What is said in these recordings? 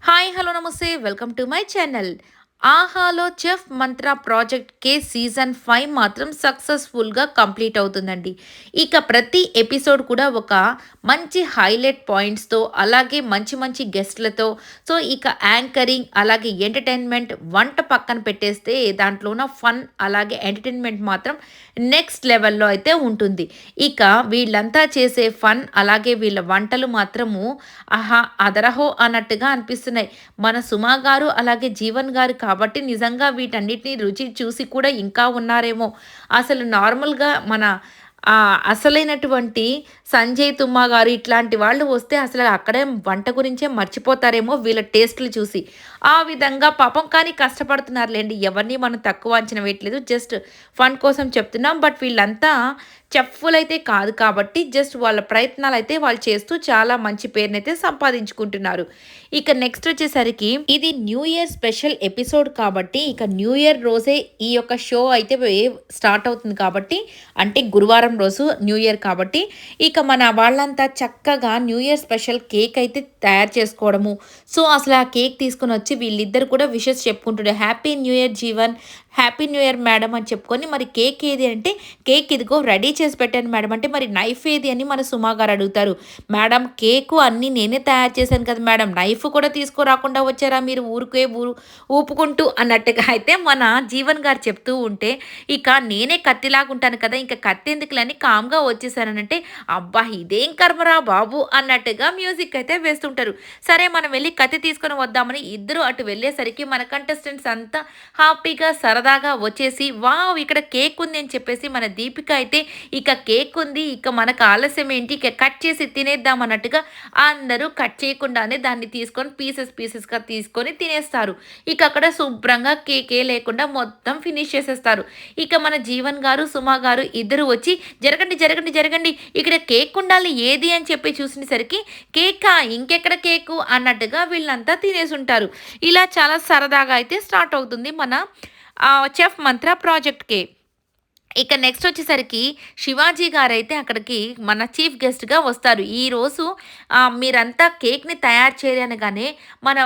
Hi hello నమస్తే welcome to my channel. ఆహాలో chef మంత్ర project కే season 5 మాత్రం సక్సెస్ఫుల్గా కంప్లీట్ అవుతుందండి. ఇక ప్రతి ఎపిసోడ్ కూడా ఒక మంచి హైలైట్ పాయింట్స్తో అలాగే మంచి మంచి గెస్ట్లతో, సో ఇక యాంకరింగ్ అలాగే ఎంటర్టైన్మెంట్ వంట పక్కన పెట్టేస్తే దాంట్లో ఉన్న ఫన్ అలాగే ఎంటర్టైన్మెంట్ మాత్రం నెక్స్ట్ లెవెల్లో అయితే ఉంటుంది. ఇక వీళ్ళంతా చేసే ఫన్ అలాగే వీళ్ళ వంటలు మాత్రము ఆహా! అదరహో అన్నట్టుగా అనిపిస్తున్నాయి. మన సుమా గారు, అలాగే జీవన్ గారు కాబట్టి నిజంగా వీటన్నిటిని రుచి చూసి కూడా ఇంకా ఉన్నారేమో! అసలు నార్మల్‌గా మన అసలైనటువంటి సంజయ్ తుమ్మా గారు ఇట్లాంటి వాళ్ళు వస్తే అసలు అక్కడే వంట గురించే మర్చిపోతారేమో వీళ్ళ టేస్ట్‌లు చూసి. ఆ విధంగా పాపం కానీ కష్టపడుతున్నారులెండి. ఎవరిని మనం తక్కువ అంచనా వేయట్లేదు. జస్ట్ ఫన్ కోసం చెప్తున్నాం. బట్ వీళ్ళంతా చెఫ్‌లైతే కాదు కాబట్టి జస్ట్ వాళ్ళ ప్రయత్నాలైతే వాళ్ళు చేస్తూ చాలా మంచి పేరునైతే సంపాదించుకుంటున్నారు. ఇక నెక్స్ట్ వచ్చేసరికి ఇది న్యూ ఇయర్ స్పెషల్ ఎపిసోడ్ కాబట్టి ఇక న్యూ ఇయర్ రోజే ఈ యొక్క షో అయితే స్టార్ట్ అవుతుంది కాబట్టి అంటే గురువారం రోజు న్యూ ఇయర్ కాబట్టి ఇక మన వాళ్ళంతా చక్కగా న్యూ ఇయర్ స్పెషల్ కేక్ అయితే తయారు చేసుకోవడము. సో అసలు ఆ కేక్ తీసుకొని వచ్చి వీళ్ళిద్దరు కూడా విషెస్ చెప్పుకుంటుండే happy new year Jeevan, happy new year madam అని చెప్పుకొని మరి కేక్ ఏది అంటే కేక్ ఇదిగో రెడీ చేసి పెట్టాను మేడం అంటే మరి నైఫ్ ఏది అని మన సుమా గారు అడుగుతారు. మేడం కేకు అన్నీ నేనే తయారు చేశాను కదా మేడం, నైఫ్ కూడా తీసుకురాకుండా వచ్చారా మీరు ఊరికే ఊపుకుంటూ అన్నట్టుగా అయితే మన జీవన్ గారు చెప్తూ ఉంటే ఇక నేనే కత్తిలాగా ఉంటాను కదా ఇంకా కత్తి ఎందుకులని కామ్గా వచ్చేసానంటే అబ్బా ఇదేం కర్మరా బాబు అన్నట్టుగా మ్యూజిక్ అయితే వేస్తుంటారు. సరే మనం వెళ్ళి కత్తి తీసుకొని వద్దామని ఇద్దరు అటు వెళ్ళేసరికి మన కంటెస్టెంట్స్ అంతా హ్యాపీగా సరదాగా వచ్చేసి వావ్ ఇక్కడ కేక్ ఉంది అని చెప్పేసి మన దీపిక అయితే ఇక కేక్ ఉంది ఇక మనకు ఆలస్యం ఏంటి ఇక కట్ చేసి తినేద్దాం అన్నట్టుగా అందరూ కట్ చేయకుండానే దాన్ని తీసుకొని పీసెస్గా తీసుకొని తినేస్తారు. ఇక అక్కడ శుభ్రంగా కేకే లేకుండా మొత్తం ఫినిష్ చేసేస్తారు. ఇక మన జీవన్ గారు సుమా గారు ఇద్దరు వచ్చి జరగండి జరగండి జరగండి ఇక్కడ కేక్ ఉండాలి ఏది అని చెప్పి చూసినసరికి కేకా ఇంకెక్కడ కేకు అన్నట్టుగా వీళ్ళంతా తినేసి ఉంటారు. ఇలా చాలా సరదాగా అయితే స్టార్ట్ అవుతుంది మన చెఫ్ మంత్ర ప్రాజెక్ట్‌కే. ఇక నెక్స్ట్ వచ్చేసరికి శివాజీ గారైతే అక్కడికి మన చీఫ్ గెస్ట్‌గా వస్తారు. ఈరోజు మీరంతా కేక్‌ని తయారు చేయాలి అనగానే మన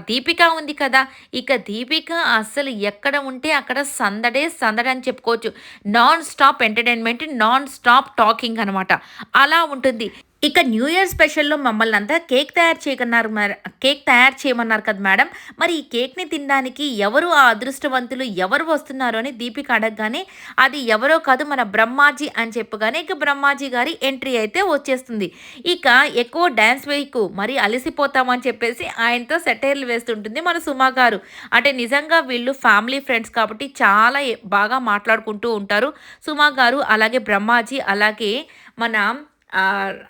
దీపిక ఉంది కదా! ఇక దీపిక అస్సలు ఎక్కడ ఉంటే అక్కడ సందడే సందడని చెప్పుకోవచ్చు. Non stop entertainment, non stop talking అనమాట. అలా ఉంటుంది. ఇక న్యూ ఇయర్ స్పెషల్‌లో మమ్మల్నంతా కేక్ తయారు చేయమన్నారు కదా మేడం. మరి ఈ కేక్‌ని తినడానికి ఎవరు ఆ అదృష్టవంతులు ఎవరు వస్తున్నారు అని దీపిక అడగగానే అది ఎవరో కాదు మన బ్రహ్మాజీ అని చెప్పగానే ఇక బ్రహ్మాజీ గారి ఎంట్రీ అయితే వచ్చేస్తుంది. ఇక ఎక్కువ డాన్స్ వేయకు మరి అలసిపోతామని చెప్పేసి ఆయనతో సెటైర్‌లు వేస్తుంటుంది మన సుమ గారు. అంటే నిజంగా వీళ్ళు ఫ్యామిలీ ఫ్రెండ్స్ కాబట్టి చాలా బాగా మాట్లాడుకుంటూ ఉంటారు. సుమ గారు అలాగే బ్రహ్మాజీ అలాగే మన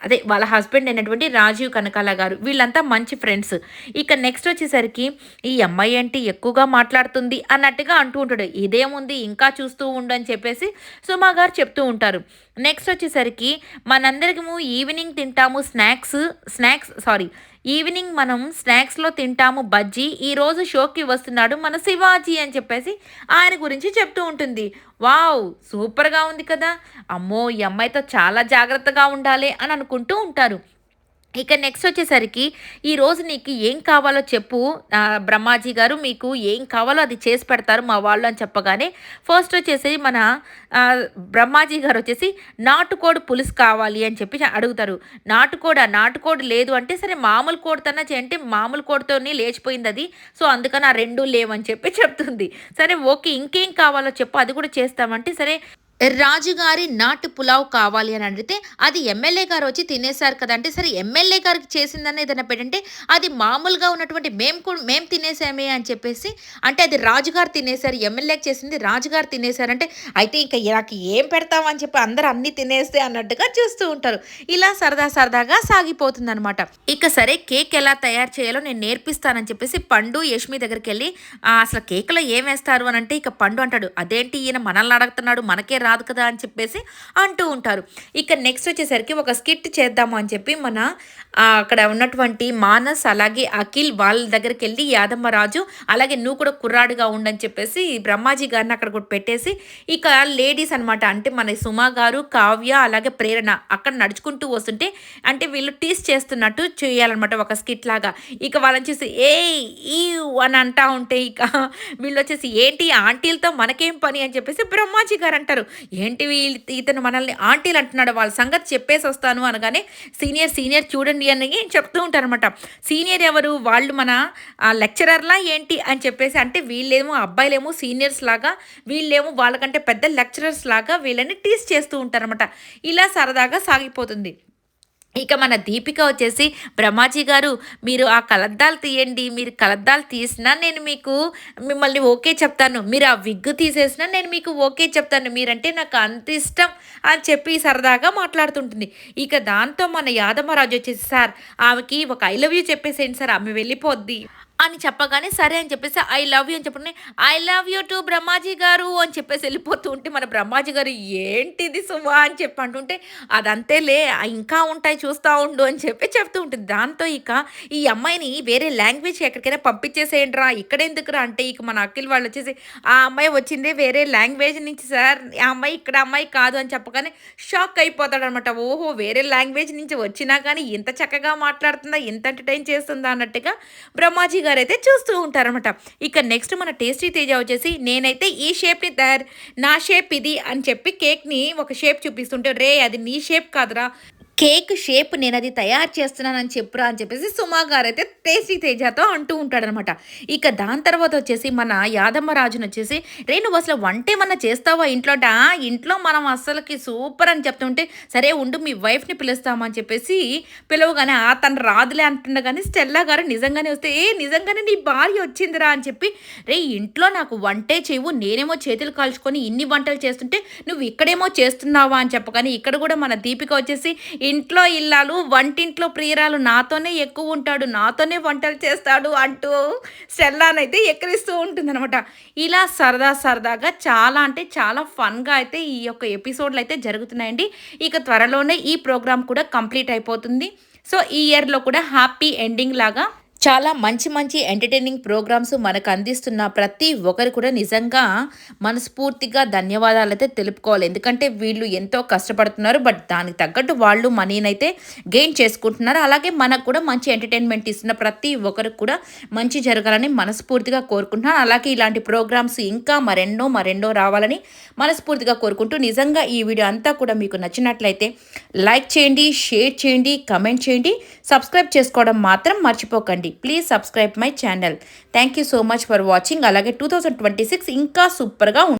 అదే వాళ్ళ హస్బెండ్ అయినటువంటి రాజీవ్ కనకాల గారు వీళ్ళంతా మంచి ఫ్రెండ్స్. ఇక నెక్స్ట్ వచ్చేసరికి ఈ అమ్మాయి ఏంటి ఎక్కువగా మాట్లాడుతుంది అన్నట్టుగా అంటూ ఉంటాడు. ఇదేముంది ఇంకా చూస్తూ ఉండు అని చెప్పేసి సుమా గారు చెప్తూ ఉంటారు. నెక్స్ట్ వచ్చేసరికి మనందరికము ఈవినింగ్ తింటాము ఈవినింగ్ మనం స్నాక్స్‌లో తింటాము బజ్జీ. ఈరోజు షోకి వస్తున్నాడు మన శివాజీ అని చెప్పేసి ఆయన గురించి చెప్తూ ఉంటుంది. వావ్! సూపర్‌గా ఉంది కదా! అమ్మో! ఈ అమ్మాయితో చాలా జాగ్రత్తగా ఉండాలి అని అనుకుంటూ ఉంటారు. ఇక నెక్స్ట్ వచ్చేసరికి ఈరోజు నీకు ఏం కావాలో చెప్పు బ్రహ్మాజీ గారు మీకు ఏం కావాలో అది చేసి పెడతారు మా వాళ్ళు అని చెప్పగానే ఫస్ట్ వచ్చేసి మన బ్రహ్మాజీ గారు వచ్చేసి నాటుకోడి పులుసు కావాలి అని చెప్పి అడుగుతారు. నాటుకోడి లేదు అంటే సరే మామూలు కోడితోనే చేయంటే మామూలు కోడితోనే లేచిపోయింది అది. సో అందుకని ఆ 2 లేవని చెప్పి చెప్తుంది. సరే ఓకే ఇంకేం కావాలో చెప్పు అది కూడా చేస్తామంటే సరే రాజుగారి నాటు పులావ్ కావాలి అని అడిగితే, అది ఎమ్మెల్యే గారు వచ్చి తినేసారు కదా! అంటే సరే ఎమ్మెల్యే గారికి చేసిందని ఏదైనా పెట్టంటే, అది మామూలుగా ఉన్నటువంటి మేము తినేసామే అని చెప్పేసి, అంటే అది రాజుగారు తినేసారు. ఎమ్మెల్యేకి చేసింది రాజుగారు తినేసారంటే, అయితే ఇంక నాకు ఏం పెడతామని చెప్పి అందరూ అన్నీ తినేస్తే అన్నట్టుగా చూస్తూ ఉంటారు. ఇలా సరదాగా సాగిపోతుందనమాట. ఇక సరే కేక్ ఎలా తయారు చేయాలో నేను నేర్పిస్తానని చెప్పేసి పండు, యష్మి దగ్గరికెళ్ళి అసలు కేక్‌లో ఏమేస్తారు అనంటే, ఇక పండు అంటాడు, అదేంటి ఈయన మనల్ని అడుగుతున్నాడు మనకే నాది కదా అని చెప్పేసి అంటూ ఉంటారు. ఇక నెక్స్ట్ వచ్చేసరికి ఒక స్కిట్ చేద్దాము అని చెప్పి మన అక్కడ ఉన్నటువంటి మానస్ అలాగే అఖిల్ వాళ్ళ దగ్గరికెళ్ళి యాదమ్మరాజు అలాగే నువ్వు కూడా కుర్రాడిగా ఉండని చెప్పేసి బ్రహ్మాజీ గారిని అక్కడ కూడా పెట్టేసి ఇక లేడీస్ అనమాట. అంటే మన సుమ గారు, కావ్య అలాగే ప్రేరణ అక్కడ నడుచుకుంటూ వస్తుంటే అంటే వీళ్ళు టీస్ చేస్తున్నట్టు చేయాలన్నమాట ఒక స్కిట్ లాగా. ఇక వాళ్ళని చూసి ఏయ్! ఈవ్ అని అంటా ఉంటే ఇక వీళ్ళొచ్చేసి ఏంటి ఆంటీలతో మనకేం పని అని చెప్పేసి బ్రహ్మాజీ గారు అంటారు. ఏంటి ఇతను మనల్ని ఆంటీలు అంటున్నాడు, వాళ్ళ సంగతి చెప్పేసి వస్తాను అనగానే సీనియర్ సీనియర్ చూడండి అని చెప్తూ ఉంటారనమాట. సీనియర్ ఎవరు? వాళ్ళు మన లెక్చరర్లా ఏంటి అని చెప్పేసి అంటే వీళ్ళేమో అబ్బాయిలేమో సీనియర్స్ లాగా, వీళ్ళేమో వాళ్ళకంటే పెద్ద లెక్చరర్స్ లాగా వీళ్ళని టీస్ చేస్తూ ఉంటారనమాట. ఇలా సరదాగా సాగిపోతుంది. ఇక మన దీపిక వచ్చేసి బ్రహ్మాజీ గారు మీరు ఆ కలద్దాలు తీయండి. మీరు కలద్దాలు తీసినా నేను మీకు మిమ్మల్ని ఓకే చెప్తాను. మీరు ఆ విగ్గు తీసేసినా నేను మీకు ఓకే చెప్తాను. మీరంటే నాకు అంత ఇష్టం అని చెప్పి సరదాగా మాట్లాడుతుంటుంది. ఇక దాంతో మన యాదమ్మరాజు వచ్చేసి సార్ ఆమెకి ఒక ఐ లవ్ యూ చెప్పేసేయండి సార్, ఆమె వెళ్ళిపోద్ది అని చెప్పగానే సరే అని చెప్పేసి ఐ లవ్ యూ అని చెప్పండి. I love you to Brahmaji గారు అని చెప్పేసి వెళ్ళిపోతూ ఉంటే మన బ్రహ్మాజీ గారు ఏంటిది సుమా అని చెప్పి అంటుంటే అదంతేలే ఇంకా ఉంటాయి చూస్తూ ఉండు అని చెప్పి చెప్తూ ఉంటుంది. దాంతో ఇక ఈ అమ్మాయిని వేరే లాంగ్వేజ్ ఎక్కడికైనా పంపించేసేయండి రా, ఇక్కడ ఎందుకురా అంటే ఇక మన అఖిల్ వాళ్ళు వచ్చేసి ఆ అమ్మాయి వచ్చిందే వేరే లాంగ్వేజ్ నుంచి సార్, ఆ అమ్మాయి ఇక్కడ అమ్మాయి కాదు అని చెప్పగానే షాక్ అయిపోతాడు అనమాట. ఓహో వేరే లాంగ్వేజ్ నుంచి వచ్చినా కానీ ఇంత చక్కగా మాట్లాడుతుందా, ఇంత ఎంటర్టైన్ చేస్తుందా అన్నట్టుగా బ్రహ్మాజీ గారైతే చూస్తూ ఉంటారనమాట. ఇక నెక్స్ట్ మన టేస్టీ తేజ వచ్చేసి నేనైతే ఈ షేప్ని నా షేప్ ఇది అని చెప్పి కేక్ని ఒక షేప్ చూపిస్తుంటే రే అది నీ షేప్ కాదురా, కేక్ షేప్ నేను అది తయారు చేస్తున్నానని చెప్పురా అని చెప్పేసి సుమా గారు అయితే టేస్టీ తేజతో అంటూ ఉంటాడనమాట. ఇక దాని తర్వాత వచ్చేసి మన యాదమ్మ రాజును వచ్చేసి రే నువ్వు అసలు వంట ఏమన్నా చేస్తావా ఇంట్లోట, ఇంట్లో మనం అస్సలకి సూపర్ అని చెప్తుంటే సరే ఉండు మీ వైఫ్ని పిలుస్తామని చెప్పేసి పిలవగానే తను రాదులే అంటుండ కానీ స్టెల్లా గారు నిజంగానే వస్తే నిజంగానే నీ భార్య వచ్చిందిరా అని చెప్పి రే ఇంట్లో నాకు వంటే చేయవు, నేనేమో చేతులు కాల్చుకొని ఇన్ని వంటలు చేస్తుంటే నువ్వు ఇక్కడేమో చేస్తున్నావా అని చెప్పగానే ఇక్కడ కూడా మన దీపిక వచ్చేసి ఇంట్లో ఇల్లాలు వంటింట్లో ప్రియురాలు నాతోనే ఎక్కువ ఉంటాడు, నాతోనే వంటలు చేస్తాడు అంటూ స్టెల్లానైతే ఎక్కిరిస్తూ ఉంటుందన్నమాట. ఇలా సరదాగా చాలా అంటే చాలా ఫన్గా అయితే ఈ యొక్క ఎపిసోడ్లు అయితే జరుగుతున్నాయండి. ఇక త్వరలోనే ఈ ప్రోగ్రామ్ కూడా కంప్లీట్ అయిపోతుంది. సో ఈ ఇయర్లో కూడా హ్యాపీ ఎండింగ్ లాగా చాలా మంచి ఎంటర్టైనింగ్ ప్రోగ్రామ్స్ మనకు అందిస్తున్న ప్రతి ఒక్కరు కూడా నిజంగా మనస్ఫూర్తిగా ధన్యవాదాలు అయితే తెలుపుకోవాలి. ఎందుకంటే వీళ్ళు ఎంతో కష్టపడుతున్నారు, బట్ దానికి తగ్గట్టు వాళ్ళు మనీనైతే గెయిన్ చేసుకుంటున్నారు. అలాగే మనకు కూడా మంచి ఎంటర్టైన్మెంట్ ఇస్తున్న ప్రతి ఒక్కరికి కూడా మంచి జరగాలని మనస్ఫూర్తిగా కోరుకుంటున్నాను. అలాగే ఇలాంటి ప్రోగ్రామ్స్ ఇంకా మరెన్నో రావాలని మనస్ఫూర్తిగా కోరుకుంటూ నిజంగా ఈ వీడియో అంతా కూడా మీకు నచ్చినట్లయితే లైక్ చేయండి, షేర్ చేయండి, కమెంట్ చేయండి, సబ్స్క్రైబ్ చేసుకోవడం మాత్రం మర్చిపోకండి. Please subscribe my channel. Thank you so much for watching. అలాగే 2026 ఇంకా సూపర్గా